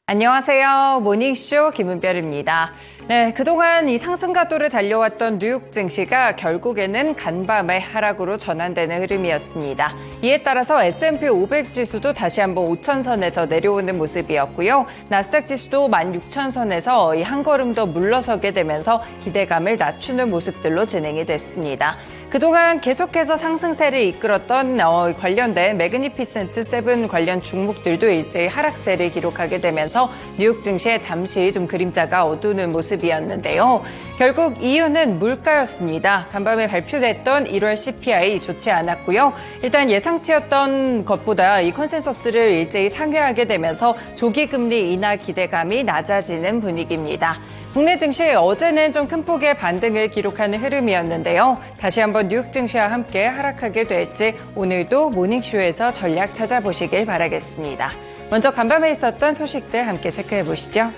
안녕하세요. 모닝쇼 김은별입니다. 네, 그동안 이 상승 가도를 달려왔던 뉴욕 증시가 결국에는 간밤의 하락으로 전환되는 흐름이었습니다. 이에 따라서 S&P 500 지수도 다시 한번 5,000선에서 내려오는 모습이었고요. 나스닥 지수도 16,000선에서 한 걸음 더 물러서게 되면서 기대감을 낮추는 모습들로 진행이 됐습니다. 그동안 계속해서 상승세를 이끌었던 관련된 매그니피센트 7 관련 종목들도 일제히 하락세를 기록하게 되면서 뉴욕 증시에 잠시 좀 그림자가 어두운 모습이었는데요. 결국 이유는 물가였습니다. 간밤에 발표됐던 1월 CPI 좋지 않았고요. 일단 예상치였던 것보다 이 컨센서스를 일제히 상회하게 되면서 조기 금리 인하 기대감이 낮아지는 분위기입니다. 국내 증시 어제는 좀 큰 폭의 반등을 기록하는 흐름이었는데요. 다시 한번 뉴욕 증시와 함께 하락하게 될지 오늘도 모닝쇼에서 전략 찾아보시길 바라겠습니다. 먼저 간밤에 있었던 소식들 함께 체크해 보시죠.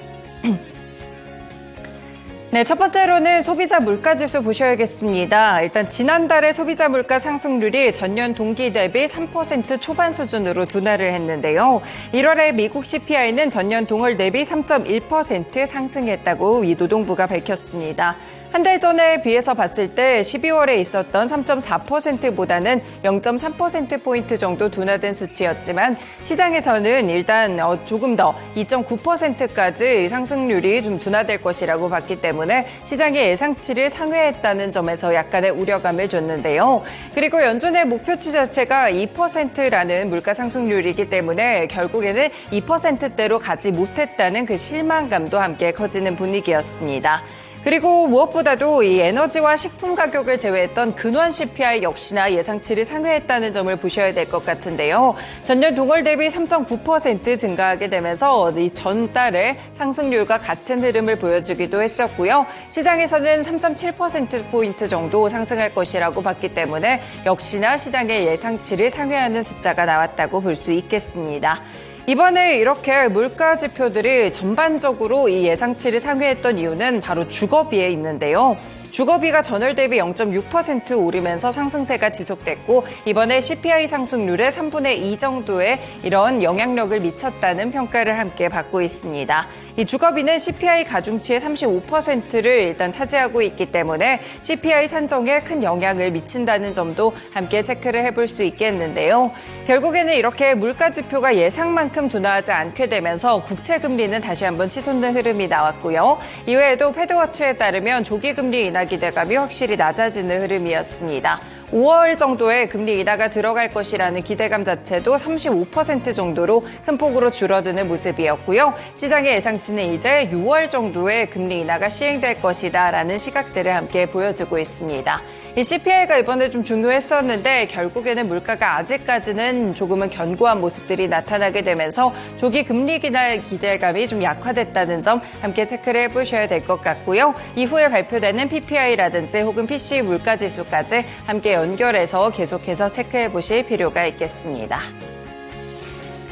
네, 첫 번째로는 소비자 물가지수 보셔야겠습니다. 일단 지난달에 소비자 물가 상승률이 전년 동기 대비 3% 초반 수준으로 둔화를 했는데요. 1월에 미국 CPI는 전년 동월 대비 3.1% 상승했다고 이 노동부가 밝혔습니다. 한 달 전에 비해서 봤을 때 12월에 있었던 3.4%보다는 0.3%포인트 정도 둔화된 수치였지만 시장에서는 일단 조금 더 2.9%까지 상승률이 좀 둔화될 것이라고 봤기 때문에 시장의 예상치를 상회했다는 점에서 약간의 우려감을 줬는데요. 그리고 연준의 목표치 자체가 2%라는 물가 상승률이기 때문에 결국에는 2%대로 가지 못했다는 그 실망감도 함께 커지는 분위기였습니다. 그리고 무엇보다도 이 에너지와 식품 가격을 제외했던 근원 CPI 역시나 예상치를 상회했다는 점을 보셔야 될 것 같은데요. 전년 동월 대비 3.9% 증가하게 되면서 이 전달의 상승률과 같은 흐름을 보여주기도 했었고요. 시장에서는 3.7%포인트 정도 상승할 것이라고 봤기 때문에 역시나 시장의 예상치를 상회하는 숫자가 나왔다고 볼 수 있겠습니다. 이번에 이렇게 물가 지표들이 전반적으로 이 예상치를 상회했던 이유는 바로 주거비에 있는데요. 주거비가 전월 대비 0.6% 오르면서 상승세가 지속됐고 이번에 CPI 상승률의 3분의 2 정도의 이런 영향력을 미쳤다는 평가를 함께 받고 있습니다. 이 주거비는 CPI 가중치의 35%를 일단 차지하고 있기 때문에 CPI 산정에 큰 영향을 미친다는 점도 함께 체크를 해볼 수 있겠는데요. 결국에는 이렇게 물가 지표가 예상만큼 둔화하지 않게 되면서 국채 금리는 다시 한번 치솟는 흐름이 나왔고요. 이외에도 패드워치에 따르면 조기 금리 인하 기대감이 확실히 낮아지는 흐름이었습니다. 5월 정도에 금리 인하가 들어갈 것이라는 기대감 자체도 35% 정도로 큰 폭으로 줄어드는 모습이었고요. 시장의 예상치는 이제 6월 정도에 금리 인하가 시행될 것이다라는 시각들을 함께 보여주고 있습니다. 이 CPI가 이번에 좀 중요했었는데 결국에는 물가가 아직까지는 조금은 견고한 모습들이 나타나게 되면서 조기 금리 인하 기대감이 좀 약화됐다는 점 함께 체크를 해보셔야 될 것 같고요. 이후에 발표되는 PPI라든지 혹은 PCE 물가지수까지 함께 연결해서 계속해서 체크해 보실 필요가 있겠습니다.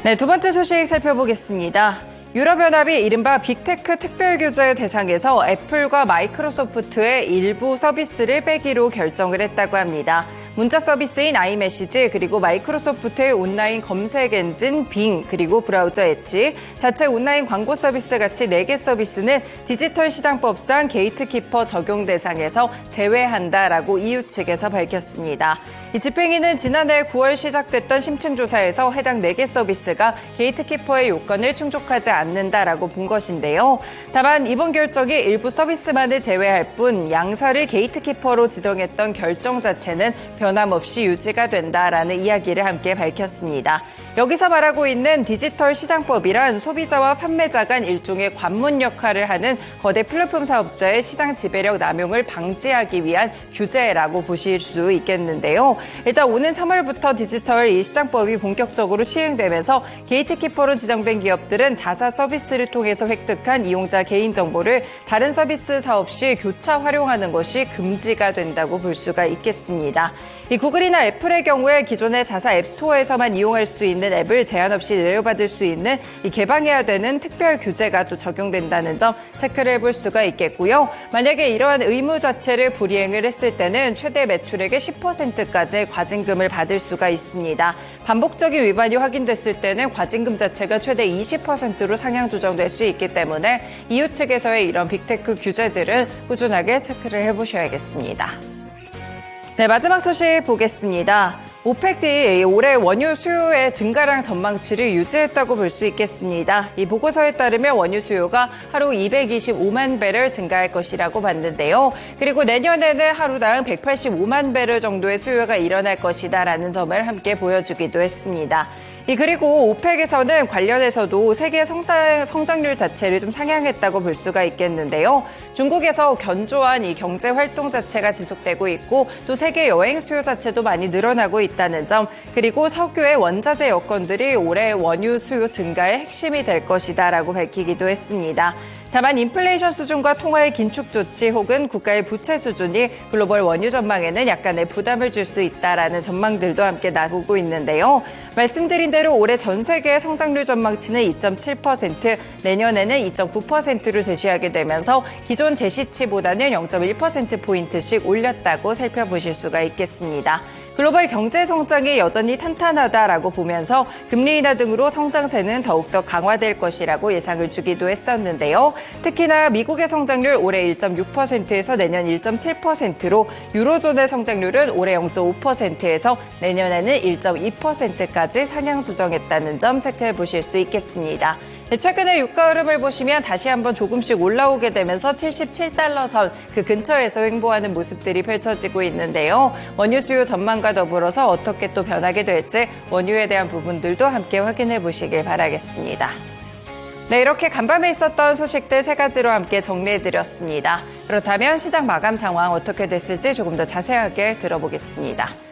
네, 두 번째 소식 살펴보겠습니다. 유럽연합이 이른바 빅테크 특별규제 대상에서 애플과 마이크로소프트의 일부 서비스를 빼기로 결정을 했다고 합니다. 문자 서비스인 아이메시지, 그리고 마이크로소프트의 온라인 검색 엔진 빙, 그리고 브라우저 엣지, 자체 온라인 광고 서비스 같이 4개 서비스는 디지털 시장법상 게이트키퍼 적용 대상에서 제외한다라고 EU 측에서 밝혔습니다. 이 집행위는 지난해 9월 시작됐던 심층조사에서 해당 4개 서비스가 게이트키퍼의 요건을 충족하지 않는다라고 본 것인데요. 다만 이번 결정이 일부 서비스만을 제외할 뿐 양사를 게이트키퍼로 지정했던 결정 자체는 변함없이 유지가 된다라는 이야기를 함께 밝혔습니다. 여기서 말하고 있는 디지털 시장법이란 소비자와 판매자 간 일종의 관문 역할을 하는 거대 플랫폼 사업자의 시장 지배력 남용을 방지하기 위한 규제라고 보실 수 있겠는데요. 일단 오는 3월부터 디지털 이 시장법이 본격적으로 시행되면서 게이트키퍼로 지정된 기업들은 자사 서비스를 통해서 획득한 이용자 개인정보를 다른 서비스 사업 시 교차 활용하는 것이 금지가 된다고 볼 수가 있겠습니다. 이 구글이나 애플의 경우에 기존의 자사 앱스토어에서만 이용할 수 있는 앱을 제한 없이 내려받을 수 있는 이 개방해야 되는 특별 규제가 또 적용된다는 점 체크를 해볼 수가 있겠고요. 만약에 이러한 의무 자체를 불이행을 했을 때는 최대 매출액의 10%까지 과징금을 받을 수가 있습니다. 반복적인 위반이 확인됐을 때는 과징금 자체가 최대 20%로 상향 조정될 수 있기 때문에 EU 측에서의 이런 빅테크 규제들은 꾸준하게 체크를 해보셔야겠습니다. 네, 마지막 소식 보겠습니다. 오펙이 올해 원유 수요의 증가량 전망치를 유지했다고 볼 수 있겠습니다. 이 보고서에 따르면 원유 수요가 하루 225만 배럴 증가할 것이라고 봤는데요. 그리고 내년에는 하루당 185만 배럴 정도의 수요가 일어날 것이다라는 점을 함께 보여주기도 했습니다. 그리고 오펙에서는 관련해서도 세계 성장률 자체를 좀 상향했다고 볼 수가 있겠는데요. 중국에서 견조한 이 경제 활동 자체가 지속되고 있고 또 세계 여행 수요 자체도 많이 늘어나고 있다는 점, 그리고 석유의 원자재 여건들이 올해 원유 수요 증가의 핵심이 될 것이다라고 밝히기도 했습니다. 다만 인플레이션 수준과 통화의 긴축 조치 혹은 국가의 부채 수준이 글로벌 원유 전망에는 약간의 부담을 줄 수 있다라는 전망들도 함께 나오고 있는데요. 말씀드린 대로 올해 전 세계 성장률 전망치는 2.7%, 내년에는 2.9%를 제시하게 되면서 기존 제시치보다는 0.1%포인트씩 올렸다고 살펴보실 수가 있겠습니다. 글로벌 경제 성장이 여전히 탄탄하다라고 보면서 금리 인하 등으로 성장세는 더욱더 강화될 것이라고 예상을 주기도 했었는데요. 특히나 미국의 성장률 올해 1.6%에서 내년 1.7%로 유로존의 성장률은 올해 0.5%에서 내년에는 1.2%까지 상향 조정했다는 점 체크해 보실 수 있겠습니다. 최근에 유가 흐름을 보시면 다시 한번 조금씩 올라오게 되면서 77달러 선 그 근처에서 횡보하는 모습들이 펼쳐지고 있는데요. 원유 수요 전망과 더불어서 어떻게 또 변하게 될지 원유에 대한 부분들도 함께 확인해 보시길 바라겠습니다. 네, 이렇게 간밤에 있었던 소식들 3가지로 함께 정리해드렸습니다. 그렇다면 시장 마감 상황 어떻게 됐을지 조금 더 자세하게 들어보겠습니다.